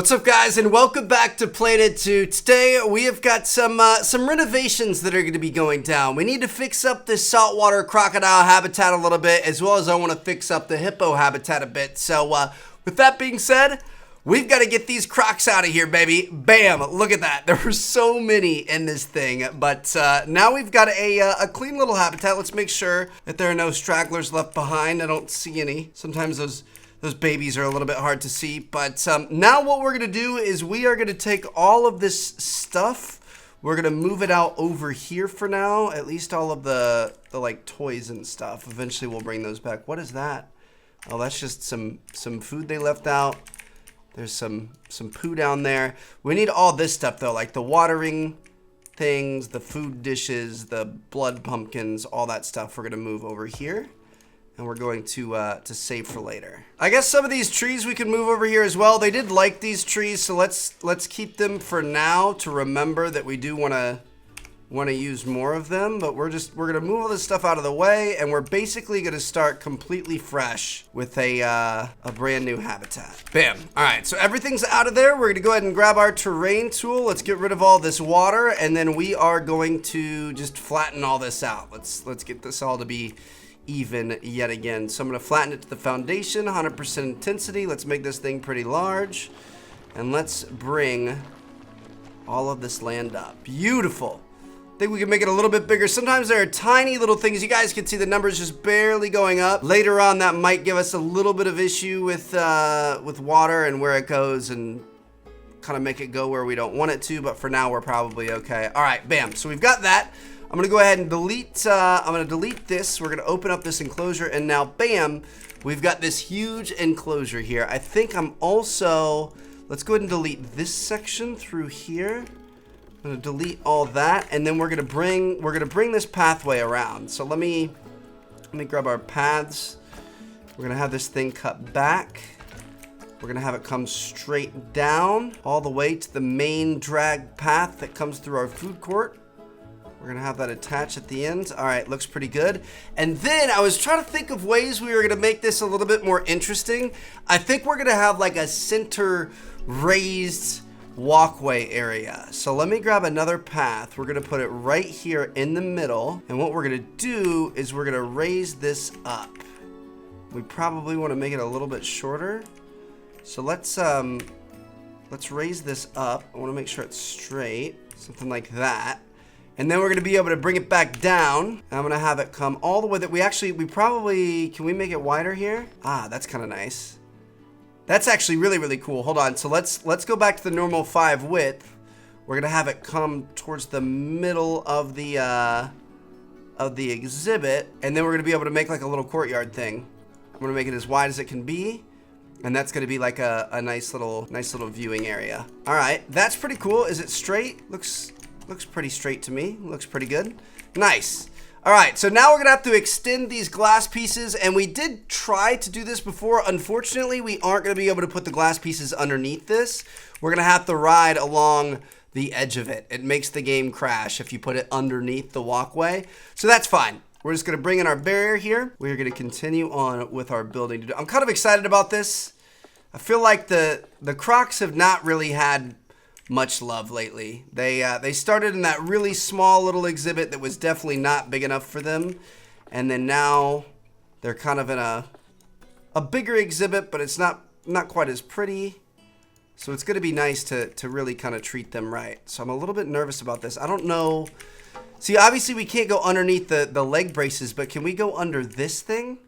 What's up, guys, and welcome back to Planet 2. Today we have got some renovations that are going to be going down. We need to fix up this saltwater crocodile habitat a little bit, as well as I want to fix up the hippo habitat a bit. So with that being said, we've got to get these crocs out of here, baby. Bam! Look at that. There were so many in this thing, but now we've got a clean little habitat. Let's make sure that there are no stragglers left behind. I don't see any. Sometimes those babies are a little bit hard to see, but now what we're gonna do is we are gonna take all of this stuff. We're gonna move it out over here for now, at least all of the like toys and stuff. Eventually we'll bring those back. What is that? Oh, that's just some food they left out. There's some poo down there. We need all this stuff though, like the watering things, the food dishes, the blood pumpkins, all that stuff we're gonna move over here. And we're going to save for later. I guess some of these trees we can move over here as well. They did like these trees, so let's keep them for now to remember that we do want to use more of them. But we're gonna move all this stuff out of the way, and we're basically gonna start completely fresh with a brand new habitat. Bam! All right, so everything's out of there. We're gonna go ahead and grab our terrain tool. Let's get rid of all this water, and then we are going to just flatten all this out. Let's get this all to be even yet again. So I'm going to flatten it to the foundation, 100% intensity. Let's make this thing pretty large, and let's bring all of this land up. Beautiful. I think we can make it a little bit bigger. Sometimes there are tiny little things. You guys can see the numbers just barely going up. Later on, that might give us a little bit of issue with water and where it goes, and kind of make it go where we don't want it to, but for now we're probably okay. All right, bam. So we've got that. I'm gonna go ahead and delete, I'm gonna delete this. We're gonna open up this enclosure, and now, bam, we've got this huge enclosure here. I think I'm also, let's go ahead and delete this section through here. I'm gonna delete all that, and then we're gonna bring this pathway around. So let me grab our paths. We're gonna have this thing cut back. We're gonna have it come straight down all the way to the main drag path that comes through our food court. We're gonna have that attached at the end. All right, looks pretty good. And then I was trying to think of ways we were gonna make this a little bit more interesting. I think we're gonna have like a center raised walkway area. So let me grab another path. We're gonna put it right here in the middle. And what we're gonna do is we're gonna raise this up. We probably wanna make it a little bit shorter. So let's raise this up. I wanna make sure it's straight, something like that. And then we're gonna be able to bring it back down. I'm gonna have it come all the way that can we make it wider here? Ah, that's kind of nice. That's actually really, really cool. Hold on, so let's go back to the normal 5 width. We're gonna have it come towards the middle of the exhibit, and then we're gonna be able to make like a little courtyard thing. I'm gonna make it as wide as it can be, and that's gonna be like a nice little viewing area. All right, that's pretty cool. Is it straight? Looks pretty straight to me. Looks pretty good. Nice. All right, so now we're gonna have to extend these glass pieces, and we did try to do this before. Unfortunately, we aren't gonna be able to put the glass pieces underneath this. We're gonna have to ride along the edge of it. It makes the game crash if you put it underneath the walkway. So that's fine. We're just gonna bring in our barrier here. We're gonna continue on with our building. I'm kind of excited about this. I feel like the Crocs have not really had much love lately. They started in that really small little exhibit that was definitely not big enough for them, and then now they're kind of in a bigger exhibit, but it's not quite as pretty. So it's gonna be nice to really kind of treat them right. So I'm a little bit nervous about this. I don't know. See, obviously we can't go underneath the leg braces, but can we go under this thing?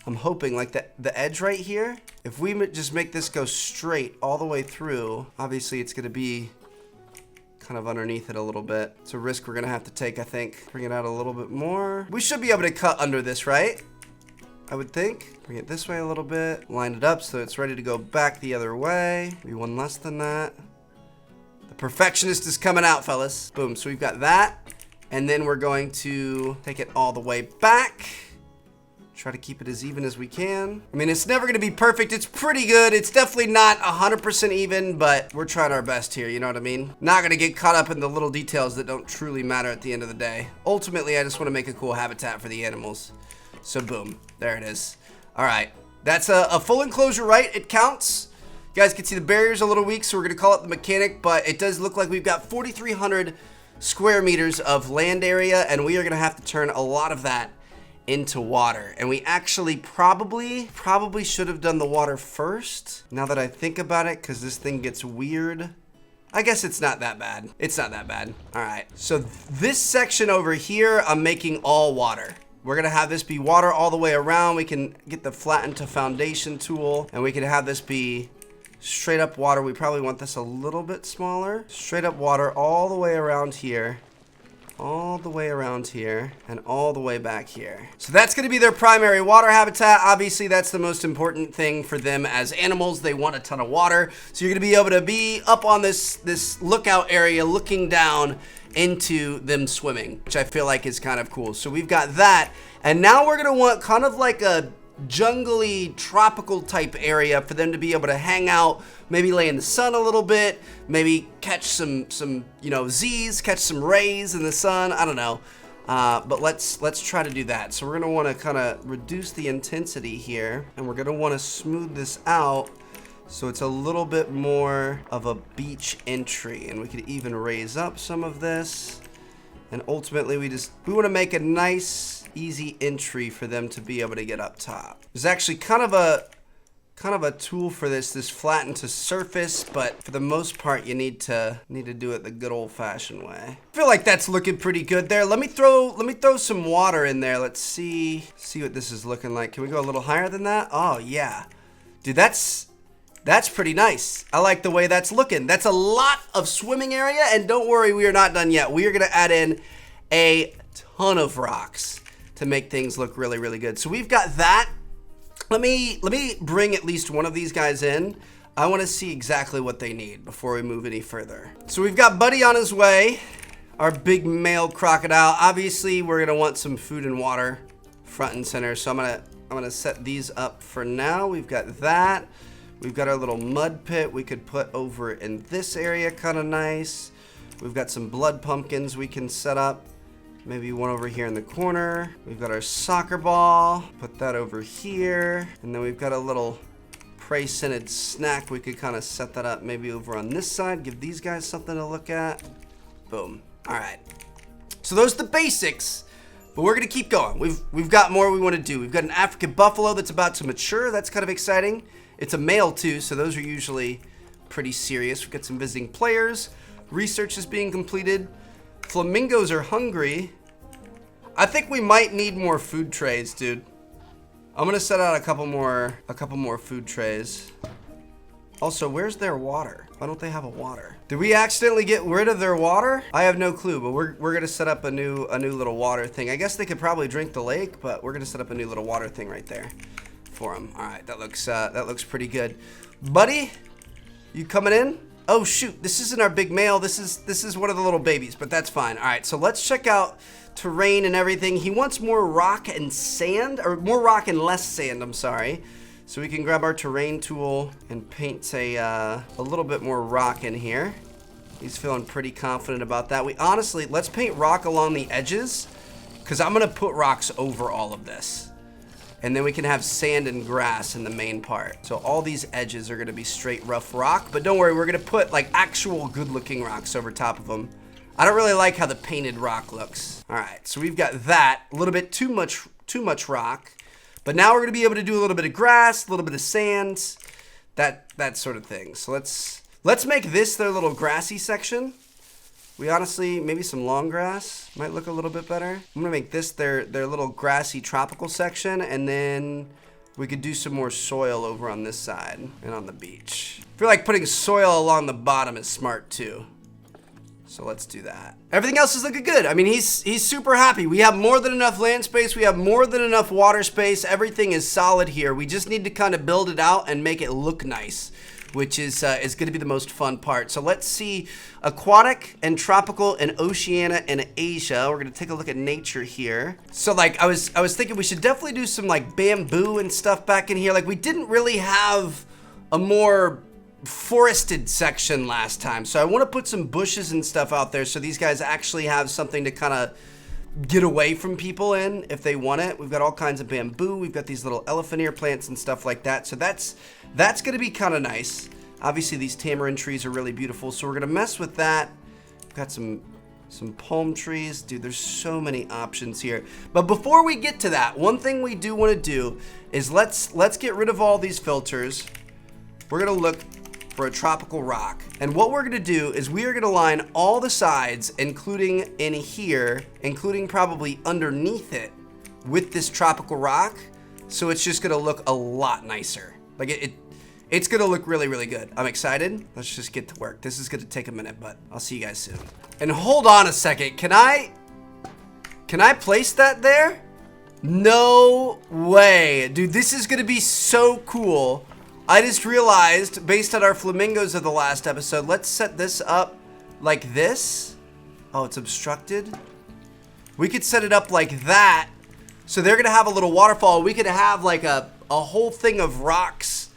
I'm hoping like the edge right here. If we just make this go straight all the way through, obviously it's gonna be kind of underneath it a little bit. It's a risk we're gonna have to take, I think. Bring it out a little bit more. We should be able to cut under this, right? I would think. Bring it this way a little bit. Line it up so it's ready to go back the other way. Maybe one less than that. The perfectionist is coming out, fellas. Boom, so we've got that. And then we're going to take it all the way back. Try to keep it as even as we can. I mean, it's never gonna be perfect. It's pretty good. It's definitely not 100% even, but we're trying our best here, you know what I mean? Not gonna get caught up in the little details that don't truly matter at the end of the day. Ultimately, I just wanna make a cool habitat for the animals. So boom, there it is. All right, that's a full enclosure, right? It counts. You guys can see the barrier's a little weak, so we're gonna call it the mechanic, but it does look like we've got 4,300 square meters of land area, and we are gonna have to turn a lot of that into water. And we actually probably should have done the water first, now that I think about it, because this thing gets weird. I guess it's not that bad. It's not that bad. All right, so this section over here, I'm making all water. We're gonna have this be water all the way around. We can get the flatten to foundation tool, and we can have this be straight up water. We probably want this a little bit smaller. Straight up water all the way around here. All the way around here and all the way back here. So that's gonna be their primary water habitat. Obviously, that's the most important thing for them as animals. They want a ton of water. So you're gonna be able to be up on this lookout area looking down into them swimming, which I feel like is kind of cool. So we've got that. And now we're gonna want kind of like a jungly tropical type area for them to be able to hang out, maybe lay in the sun a little bit, maybe catch some you know, Z's, catch some rays in the sun. I don't know, but let's try to do that. So we're gonna want to kind of reduce the intensity here, and we're gonna want to smooth this out so it's a little bit more of a beach entry, and we could even raise up some of this. And ultimately we want to make a nice easy entry for them to be able to get up top. There's actually kind of a tool for this flatten to surface, but for the most part you need to do it the good old-fashioned way. I feel like that's looking pretty good there. Let me throw some water in there. Let's see what this is looking like. Can we go a little higher than that? Oh yeah, dude, that's pretty nice. I like the way that's looking. That's a lot of swimming area, and don't worry, we are not done yet. We are gonna add in a ton of rocks to make things look really, really good. So we've got that. Let me bring at least one of these guys in. I wanna see exactly what they need before we move any further. So we've got Buddy on his way, our big male crocodile. Obviously, we're gonna want some food and water front and center. So I'm gonna set these up for now. We've got that. We've got our little mud pit we could put over in this area, kind of nice. We've got some blood pumpkins we can set up. Maybe one over here in the corner. We've got our soccer ball. Put that over here. And then we've got a little prey-scented snack. We could kind of set that up maybe over on this side. Give these guys something to look at. Boom. All right. So those are the basics. But we're gonna keep going. We've got more we want to do. We've got an African buffalo that's about to mature. That's kind of exciting. It's a male too, so those are usually pretty serious. We've got some visiting players. Research is being completed. Flamingos are hungry. I think we might need more food trays, dude. I'm gonna set out a couple more food trays. Also, where's their water? Why don't they have a water? Did we accidentally get rid of their water? I have no clue, but we're gonna set up a new little water thing. I guess they could probably drink the lake, but we're gonna set up a new little water thing right there for them. All right, that looks pretty good. Buddy, you coming in? Oh shoot, this isn't our big male. This is one of the little babies, but that's fine. All right, so let's check out terrain and everything. He wants more rock and sand, or more rock and less sand, I'm sorry. So we can grab our terrain tool and paint a little bit more rock in here. He's feeling pretty confident about that. Let's paint rock along the edges, because I'm gonna put rocks over all of this. And then we can have sand and grass in the main part. So all these edges are gonna be straight rough rock, but don't worry, we're gonna put like actual good looking rocks over top of them. I don't really like how the painted rock looks. All right, so we've got that, a little bit too much rock, but now we're gonna be able to do a little bit of grass, a little bit of sand, that sort of thing. So let's make this their little grassy section. We honestly, maybe some long grass might look a little bit better. I'm gonna make this their little grassy tropical section, and then we could do some more soil over on this side and on the beach. I feel like putting soil along the bottom is smart too. So let's do that. Everything else is looking good. I mean, he's super happy. We have more than enough land space. We have more than enough water space. Everything is solid here. We just need to kind of build it out and make it look nice, which is going to be the most fun part. So let's see aquatic and tropical and Oceania and Asia. We're going to take a look at nature here. So like I was thinking we should definitely do some like bamboo and stuff back in here. Like we didn't really have a more forested section last time. So I want to put some bushes and stuff out there so these guys actually have something to kind of get away from people in if they want it. We've got all kinds of bamboo. We've got these little elephant ear plants and stuff like that. So that's going to be kind of nice. Obviously, these tamarind trees are really beautiful, so we're gonna mess with that. We've got some palm trees. Dude, there's so many options here. But before we get to that, one thing we do want to do is let's get rid of all these filters. We're gonna look for a tropical rock. And what we're gonna do is we are gonna line all the sides, including in here, including probably underneath it, with this tropical rock. So it's just gonna look a lot nicer. Like it's gonna look really, really good. I'm excited. Let's just get to work. This is gonna take a minute, but I'll see you guys soon. And hold on a second. Can I place that there? No way. Dude, this is gonna be so cool. I just realized, based on our flamingos of the last episode, let's set this up like this. Oh, it's obstructed. We could set it up like that. So they're gonna have a little waterfall. We could have like a whole thing of rocks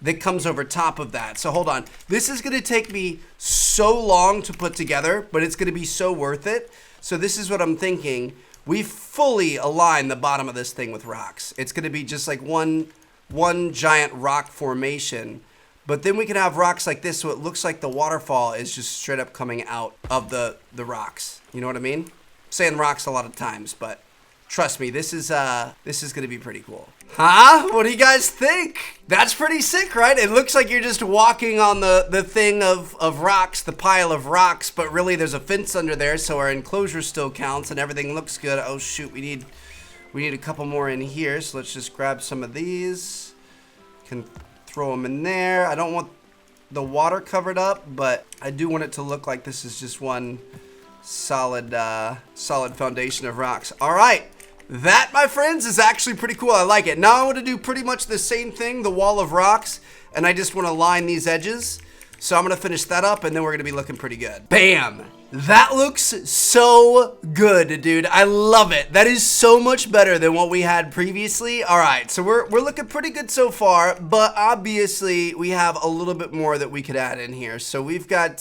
that comes over top of that. So hold on. This is gonna take me so long to put together, but it's gonna be so worth it. So this is what I'm thinking. We fully align the bottom of this thing with rocks. It's gonna be just like one giant rock formation, but then we can have rocks like this so it looks like the waterfall is just straight up coming out of the rocks. You know what I mean? I'm saying rocks a lot of times, but trust me, this is gonna be pretty cool. Huh? What do you guys think? That's pretty sick, right? It looks like you're just walking on the thing of rocks, the pile of rocks, but really there's a fence under there, so our enclosure still counts and everything looks good. Oh shoot, we need a couple more in here, so let's just grab some of these. Can throw them in there. I don't want the water covered up, but I do want it to look like this is just one solid foundation of rocks. All right, that, my friends, is actually pretty cool. I like it. Now I want to do pretty much the same thing, the wall of rocks, and I just want to line these edges. So I'm going to finish that up, and then we're going to be looking pretty good. Bam! That looks so good, dude. I love it. That is so much better than what we had previously. All right, so we're looking pretty good so far, but obviously we have a little bit more that we could add in here. So we've got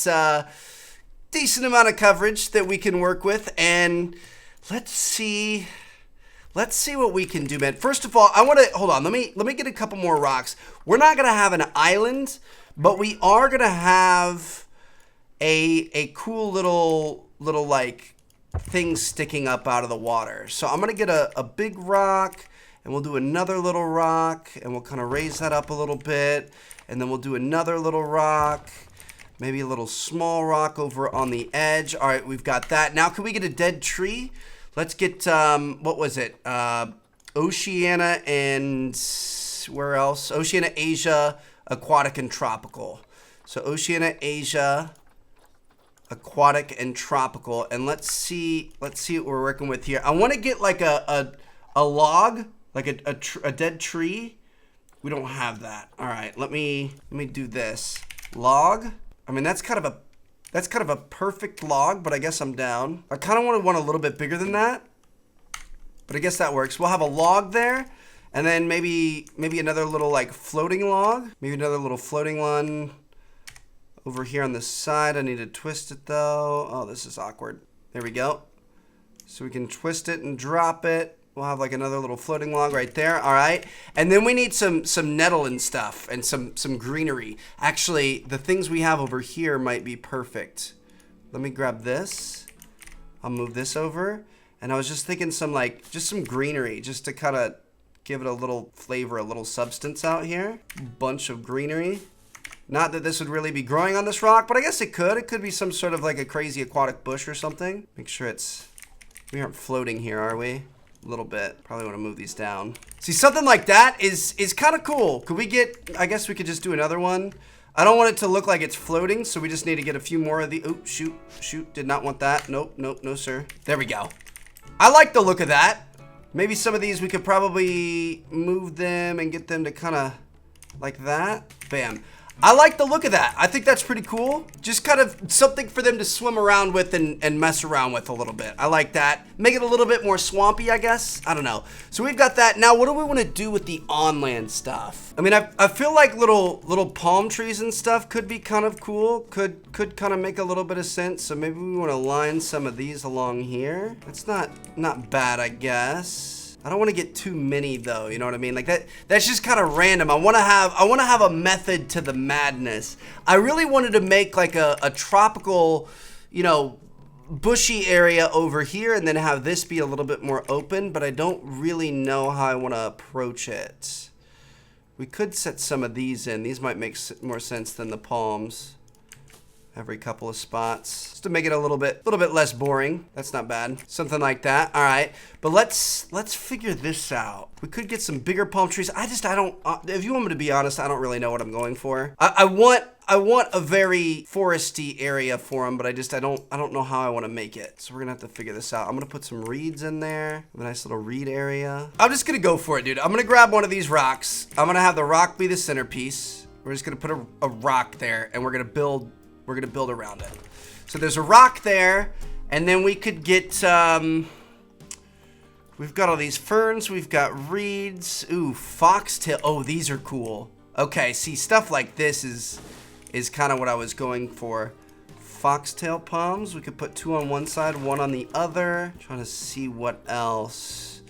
decent amount of coverage that we can work with, and let's see what we can do, man. First of all, I want to hold on. Let me get a couple more rocks. We're not gonna have an island, but we are gonna have a cool little like thing sticking up out of the water. So I'm gonna get a big rock, and we'll do another little rock, and we'll kind of raise that up a little bit, and then we'll do another little rock, maybe a little small rock over on the edge. All right, we've got that. Now, can we get a dead tree? Let's get, what was it? Oceania and where else? Oceania, Asia, aquatic, and tropical. So Oceania, Asia, aquatic, and tropical. And let's see what we're working with here. I want to get like a log, like a dead tree. We don't have that. All right, let me do this. Log. I mean, that's kind of a perfect log, but I guess I'm down. I kind of want one a little bit bigger than that, but I guess that works. We'll have a log there, and then maybe another little like floating log. Maybe another little floating one over here on the side. I need to twist it though. Oh, this is awkward. There we go. So we can twist it and drop it. We'll have like another little floating log right there. All right. And then we need some nettle and stuff and some greenery. Actually, the things we have over here might be perfect. Let me grab this. I'll move this over. And I was just thinking just some greenery, just to kind of give it a little flavor, a little substance out here. Bunch of greenery. Not that this would really be growing on this rock, but I guess it could. It could be some sort of like a crazy aquatic bush or something. Make sure we aren't floating here, are we? A little bit. Probably want to move these down. See, something like that is kind of cool. Could we get, I guess we could just do another one. I don't want it to look like it's floating, so we just need to get a few more of the, oh, shoot, did not want that. Nope, no, sir. There we go. I like the look of that. Maybe some of these we could probably move them and get them to kind of like that. Bam. I like the look of that. I think that's pretty cool. Just kind of something for them to swim around with and mess around with a little bit. I like that. Make it a little bit more swampy, I guess. I don't know. So we've got that. Now, what do we want to do with the on-land stuff? I mean, I feel like little palm trees and stuff could be kind of cool. Could kind of make a little bit of sense. So maybe we want to line some of these along here. That's not bad, I guess. I don't want to get too many though, you know what I mean? Like that's just kind of random. I want to have a method to the madness. I really wanted to make like a tropical, you know, bushy area over here and then have this be a little bit more open, but I don't really know how I want to approach it. We could set some of these in. These might make more sense than the palms. Every couple of spots, just to make it a little bit less boring. That's not bad. Something like that. All right, but let's figure this out. We could get some bigger palm trees. I don't. If you want me to be honest, I don't really know what I'm going for. I want a very foresty area for them, but I don't know how I want to make it. So we're gonna have to figure this out. I'm gonna put some reeds in there. A nice little reed area. I'm just gonna go for it, dude. I'm gonna grab one of these rocks. I'm gonna have the rock be the centerpiece. We're just gonna put a rock there, and we're gonna build around it. So there's a rock there, and then we could get, we've got all these ferns, we've got reeds, ooh, foxtail, oh, these are cool. Okay, see, stuff like this is kind of what I was going for. Foxtail palms, we could put 2 on one side, 1 on the other. Trying to see what else.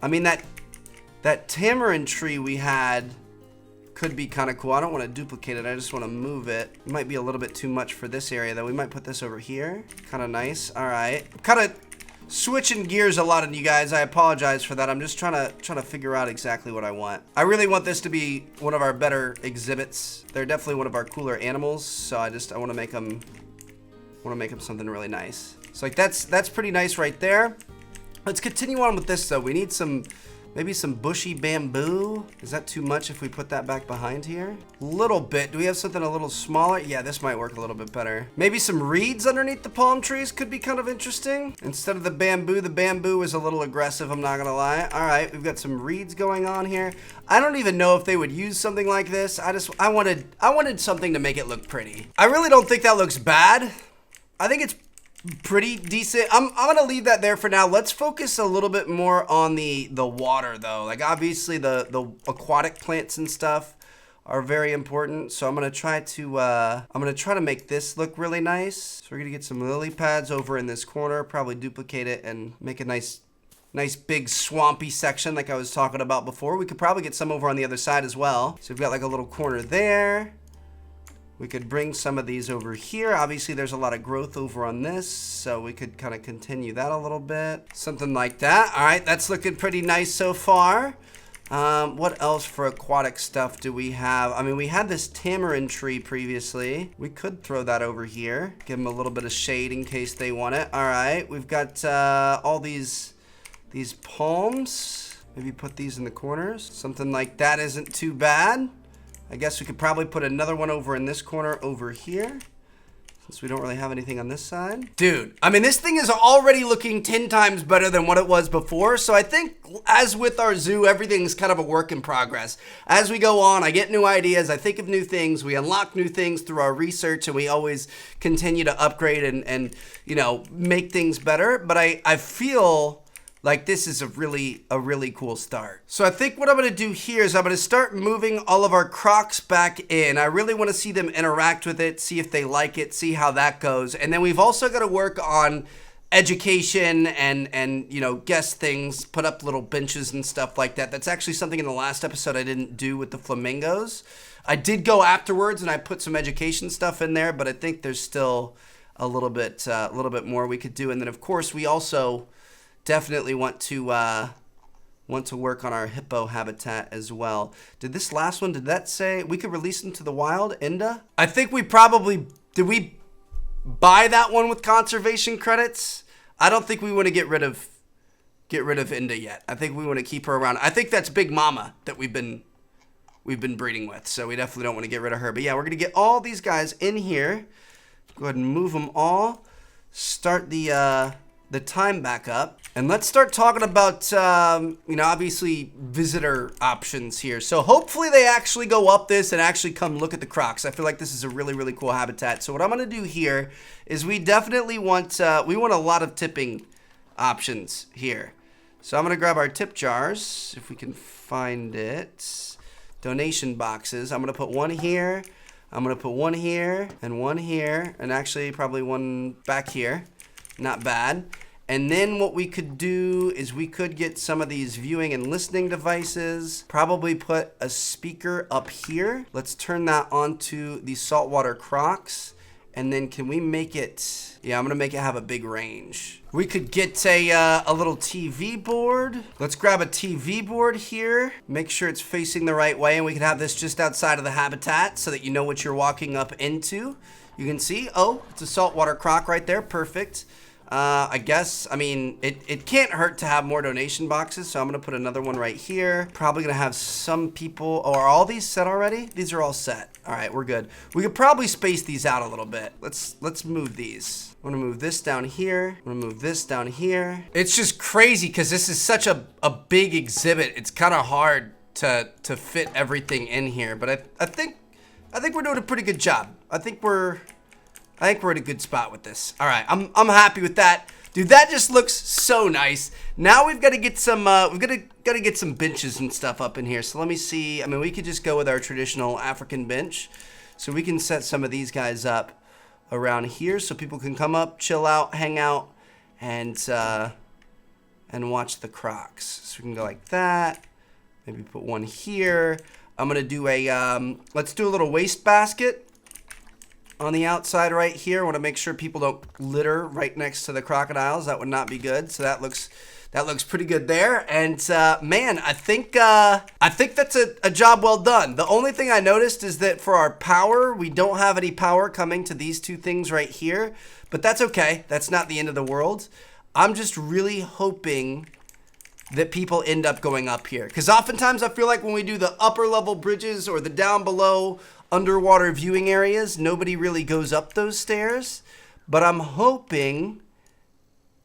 I mean, that tamarind tree we had could be kind of cool. I don't want to duplicate it. I just want to move it. It might be a little bit too much for this area, though. We might put this over here. Kind of nice. All right. Kind of switching gears a lot on you guys. I apologize for that. I'm just trying to figure out exactly what I want. I really want this to be one of our better exhibits. They're definitely one of our cooler animals, so I want to make them something really nice. So like that's pretty nice right there. Let's continue on with this though. We need maybe some bushy bamboo. Is that too much if we put that back behind here? A little bit. Do we have something a little smaller? Yeah, this might work a little bit better. Maybe some reeds underneath the palm trees could be kind of interesting. Instead of the bamboo is a little aggressive, I'm not gonna lie. All right, we've got some reeds going on here. I don't even know if they would use something like this. I wanted something to make it look pretty. I really don't think that looks bad. I think it's pretty decent. I'm gonna leave that there for now. Let's focus a little bit more on the water though. Like obviously the aquatic plants and stuff are very important. So I'm gonna try to make this look really nice. So we're gonna get some lily pads over in this corner, probably duplicate it and make a nice big swampy section like I was talking about before. We could probably get some over on the other side as well. So we've got like a little corner there. We could bring some of these over here. Obviously, there's a lot of growth over on this, so we could kind of continue that a little bit. Something like that. All right, that's looking pretty nice so far. What else for aquatic stuff do we have? I mean, we had this tamarind tree previously. We could throw that over here. Give them a little bit of shade in case they want it. All right, we've got all these palms. Maybe put these in the corners. Something like that isn't too bad. I guess we could probably put another one over in this corner over here, since we don't really have anything on this side. Dude, I mean, this thing is already looking 10 times better than what it was before. So I think, as with our zoo, everything's kind of a work in progress. As we go on, I get new ideas, I think of new things, we unlock new things through our research, and we always continue to upgrade and you know, make things better. But I feel like this is a really cool start. So I think what I'm gonna do here is I'm gonna start moving all of our crocs back in. I really wanna see them interact with it, see if they like it, see how that goes. And then we've also gotta work on education and you know, guest things, put up little benches and stuff like that. That's actually something in the last episode I didn't do with the flamingos. I did go afterwards and I put some education stuff in there, but I think there's still a little bit more we could do. And then of course we also definitely want to work on our hippo habitat as well. Did this last one, did that say we could release them to the wild, Enda? I think we probably, did we buy that one with conservation credits? I don't think we want to get rid of Enda yet. I think we want to keep her around. I think that's Big Mama that we've been breeding with, so we definitely don't want to get rid of her. But yeah, we're gonna get all these guys in here. Go ahead and move them all. Start the time back up, and let's start talking about you know, obviously visitor options here. So hopefully they actually go up this and actually come look at the crocs. I feel like this is a really cool habitat. So what I'm gonna do here is we definitely want a lot of tipping options here. So I'm gonna grab our tip jars if we can find it. Donation boxes. I'm gonna put one here, I'm gonna put one here, and actually probably one back here. Not bad. And then what we could do is we could get some of these viewing and listening devices, probably put a speaker up here. Let's turn that onto the saltwater crocs. And then can we make it, yeah, I'm gonna make it have a big range. We could get a little TV board. Let's grab a TV board here. Make sure it's facing the right way, and we can have this just outside of the habitat so that you know what you're walking up into. You can see, oh, it's a saltwater croc right there, perfect. I guess, I mean, it can't hurt to have more donation boxes, so I'm gonna put another one right here. Probably gonna have some people, oh, are all these set already? These are all set. All right, we're good. We could probably space these out a little bit. Let's move these. I'm gonna move this down here. I'm gonna move this down here. It's just crazy because this is such a big exhibit. It's kind of hard to fit everything in here, but I think we're doing a pretty good job. I think we're in a good spot with this. All right, I'm happy with that. Dude, that just looks so nice. Now we've got to get some, got to get some benches and stuff up in here. So let me see. I mean, we could just go with our traditional African bench. So we can set some of these guys up around here so people can come up, chill out, hang out, and watch the crocs. So we can go like that. Maybe put one here. I'm gonna do a, let's do a little waste basket on the outside right here. I want to make sure people don't litter right next to the crocodiles. That would not be good. So that looks pretty good there. And man, I think that's a job well done. The only thing I noticed is that for our power, we don't have any power coming to these two things right here, but that's okay. That's not the end of the world. I'm just really hoping that people end up going up here, because oftentimes I feel like when we do the upper level bridges or the down below underwater viewing areas, nobody really goes up those stairs. But I'm hoping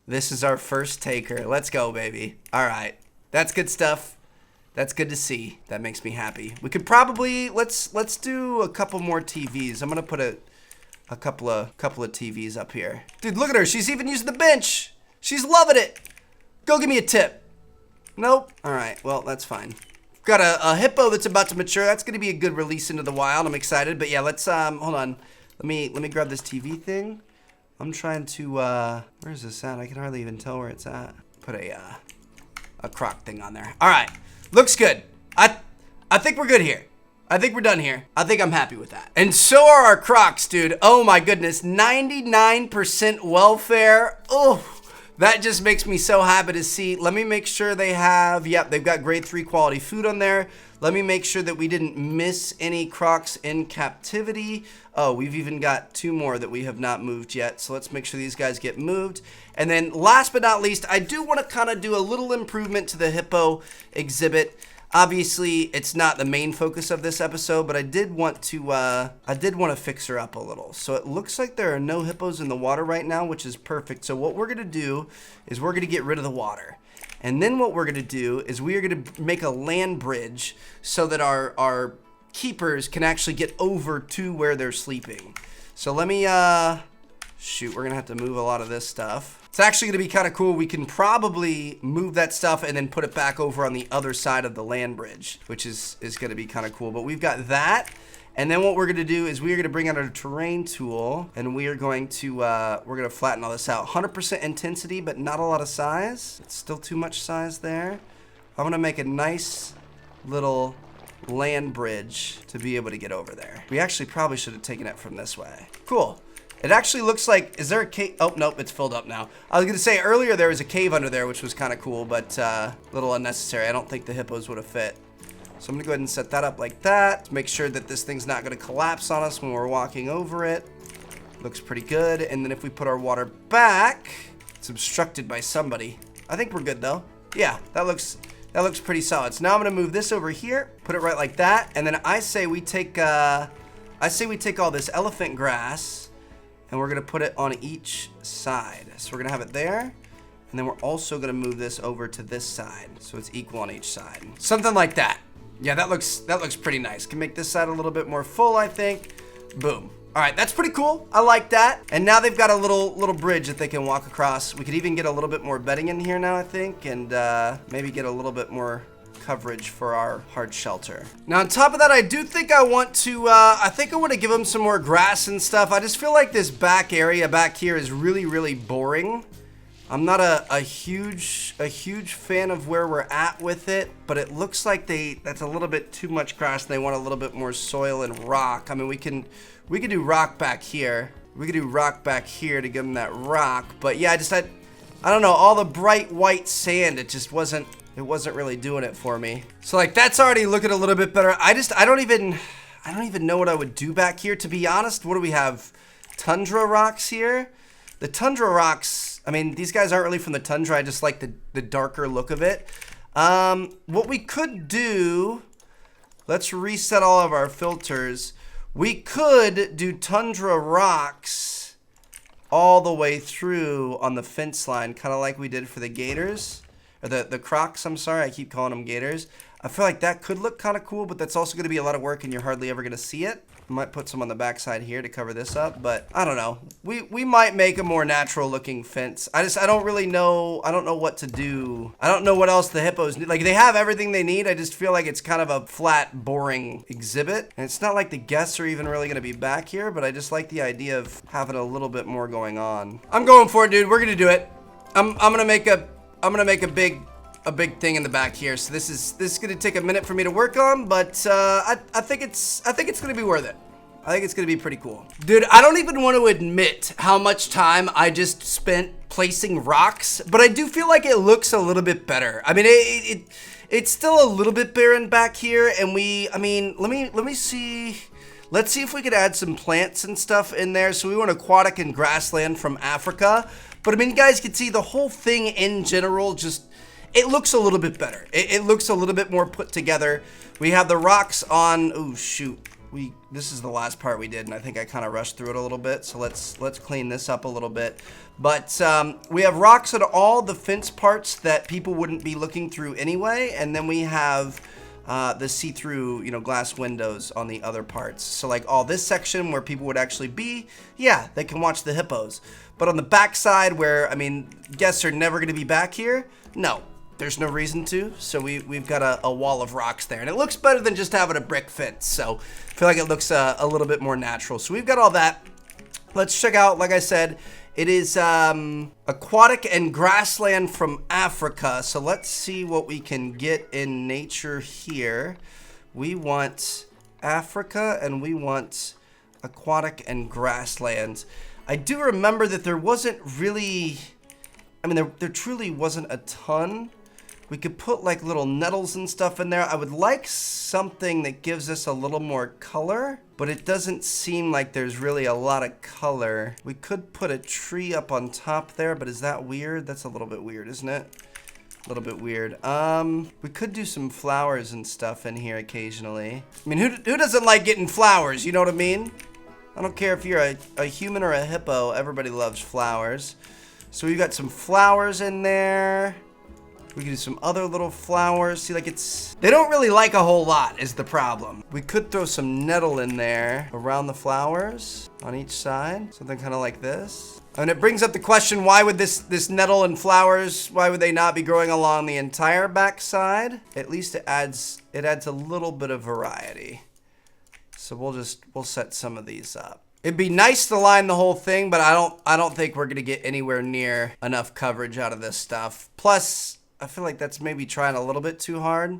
this is our first taker. Let's go, baby. All right, that's good stuff. That's good to see. That makes me happy. We could probably, let's do a couple more TVs. I'm gonna put a couple of TVs up here. Dude, look at her. She's even using the bench. She's loving it. Go give me a tip. Nope. All right, well, that's fine. Got a hippo that's about to mature. That's gonna be a good release into the wild. I'm excited, but yeah, let's hold on. Let me grab this TV thing. I'm trying to where's this at? I can hardly even tell where it's at. Put a croc thing on there. All right, looks good. I think we're good here. I think we're done here. I think I'm happy with that. And so are our crocs, dude. Oh my goodness, 99% welfare. Oh. That just makes me so happy to see. Let me make sure they have, yep, they've got grade 3 quality food on there. Let me make sure that we didn't miss any crocs in captivity. Oh, we've even got 2 more that we have not moved yet. So let's make sure these guys get moved. And then last but not least, I do want to kind of do a little improvement to the hippo exhibit. Obviously, it's not the main focus of this episode, but I did want to fix her up a little. So it looks like there are no hippos in the water right now, which is perfect. So what we're going to do is we're going to get rid of the water. And then what we're going to do is we are going to make a land bridge so that our keepers can actually get over to where they're sleeping. So let me, shoot, we're going to have to move a lot of this stuff. It's actually going to be kind of cool. We can probably move that stuff and then put it back over on the other side of the land bridge, which is going to be kind of cool. But we've got that. And then what we're going to do is we're going to bring out our terrain tool, and we are going to, we're going to flatten all this out. 100% intensity, but not a lot of size. It's still too much size there. I'm going to make a nice little land bridge to be able to get over there. We actually probably should have taken it from this way. Cool. It actually looks like, is there a cave? Oh, nope, it's filled up now. I was gonna say earlier there was a cave under there, which was kind of cool, but a little unnecessary. I don't think the hippos would have fit. So I'm gonna go ahead and set that up like that to make sure that this thing's not gonna collapse on us when we're walking over it. Looks pretty good. And then if we put our water back, it's obstructed by somebody. I think we're good though. Yeah, that looks pretty solid. So now I'm gonna move this over here, put it right like that, and then I say we take all this elephant grass, and we're gonna put it on each side. So we're gonna have it there, and then we're also gonna move this over to this side, so it's equal on each side. Something like that. Yeah, that looks pretty nice. Can make this side a little bit more full, I think. Boom. All right, that's pretty cool. I like that. And now they've got a little bridge that they can walk across. We could even get a little bit more bedding in here now, I think, and maybe get a little bit more coverage for our hard shelter. Now on top of that, I do think I want to give them some more grass and stuff. I just feel like this back area back here is really, really boring. I'm not a huge fan of where we're at with it, but it looks like that's a little bit too much grass and they want a little bit more soil and rock. I mean, we can do rock back here. We could do rock back here to give them that rock, but yeah, I don't know, all the bright white sand, it wasn't really doing it for me. So like that's already looking a little bit better. I don't even know what I would do back here, to be honest. What do we have? Tundra rocks here. The tundra rocks, I mean, these guys aren't really from the tundra. I just like the darker look of it. What we could do, let's reset all of our filters. We could do tundra rocks all the way through on the fence line, kind of like we did for the gators. Or the crocs, I'm sorry, I keep calling them gators. I feel like that could look kind of cool, but that's also going to be a lot of work and you're hardly ever going to see it. I might put some on the backside here to cover this up, but I don't know. We might make a more natural looking fence. I don't really know. I don't know what to do. I don't know what else the hippos need. Like, they have everything they need. I just feel like it's kind of a flat, boring exhibit. And it's not like the guests are even really going to be back here, but I just like the idea of having a little bit more going on. I'm going for it, dude. We're going to do it. I'm going to make a big thing in the back here. So this is gonna take a minute for me to work on, but I think it's gonna be worth it. I think it's gonna be pretty cool. Dude, I don't even want to admit how much time I just spent placing rocks, but I do feel like it looks a little bit better. I mean, it's still a little bit barren back here, and let me see. Let's see if we could add some plants and stuff in there. So we want aquatic and grassland from Africa. But I mean, you guys can see the whole thing in general just, it looks a little bit better. It looks a little bit more put together. We have the rocks on, oh shoot. This is the last part we did, and I think I kind of rushed through it a little bit. So let's clean this up a little bit. But we have rocks on all the fence parts that people wouldn't be looking through anyway. And then we have the see-through, glass windows on the other parts. So like all this section where people would actually be, yeah, they can watch the hippos. But on the back side where, I mean, guests are never going to be back here, no, there's no reason to. So we've got a wall of rocks there. And it looks better than just having a brick fence. So I feel like it looks a little bit more natural. So we've got all that. Let's check out, like I said, it is aquatic and grassland from Africa. So let's see what we can get in nature here. We want Africa and we want aquatic and grasslands. I do remember that there wasn't really, I mean, there truly wasn't a ton. We could put like little nettles and stuff in there. I would like something that gives us a little more color, but it doesn't seem like there's really a lot of color. We could put a tree up on top there, but is that weird? That's a little bit weird, isn't it? A little bit weird. We could do some flowers and stuff in here occasionally. I mean, who doesn't like getting flowers? You know what I mean? I don't care if you're a human or a hippo, everybody loves flowers. So we've got some flowers in there. We can do some other little flowers. See, like they don't really like a whole lot is the problem. We could throw some nettle in there around the flowers on each side. Something kind of like this. And it brings up the question, why would this nettle and flowers, why would they not be growing along the entire back side? At least it adds a little bit of variety. So we'll set some of these up. It'd be nice to line the whole thing, but I don't think we're gonna get anywhere near enough coverage out of this stuff. Plus, I feel like that's maybe trying a little bit too hard.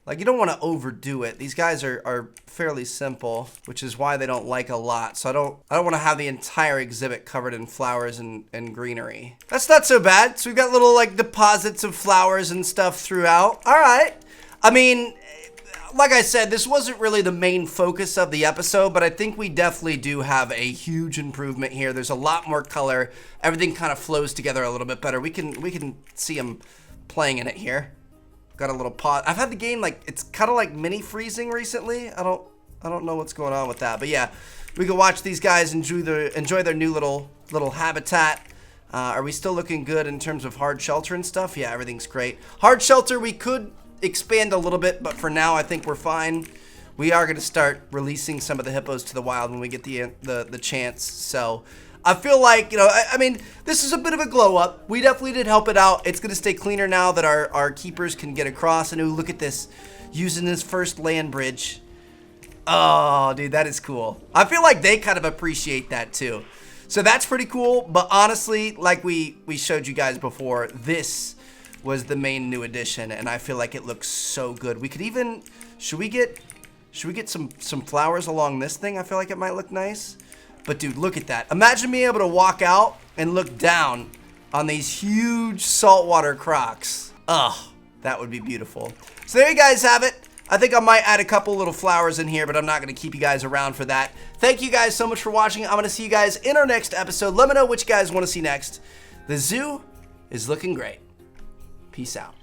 Like, you don't want to overdo it. These guys are fairly simple, which is why they don't like a lot. So I don't want to have the entire exhibit covered in flowers and greenery. That's not so bad. So we've got little like deposits of flowers and stuff throughout. All right. I mean, like I said, this wasn't really the main focus of the episode, but I think we definitely do have a huge improvement here. There's a lot more color. Everything kind of flows together a little bit better. We can see them playing in it here. Got a little pause. I've had the game like, it's kind of like mini freezing recently. I don't know what's going on with that, but yeah, we can watch these guys enjoy their new little habitat. Are we still looking good in terms of hard shelter and stuff? Yeah, everything's great. Hard shelter, we could expand a little bit, but for now I think we're fine. We are going to start releasing some of the hippos to the wild when we get the chance. So I feel like, I mean, this is a bit of a glow up. We definitely did help it out. It's going to stay cleaner now that our keepers can get across. And ooh, look at this, using this first land bridge. Oh, dude, that is cool. I feel like they kind of appreciate that too. So that's pretty cool, but honestly, like we showed you guys before, this was the main new addition, and I feel like it looks so good. We could even, should we get some flowers along this thing? I feel like it might look nice. But dude, look at that. Imagine being able to walk out and look down on these huge saltwater crocs. Ugh, that would be beautiful. So there you guys have it. I think I might add a couple little flowers in here, but I'm not going to keep you guys around for that. Thank you guys so much for watching. I'm going to see you guys in our next episode. Let me know what you guys want to see next. The zoo is looking great. Peace out.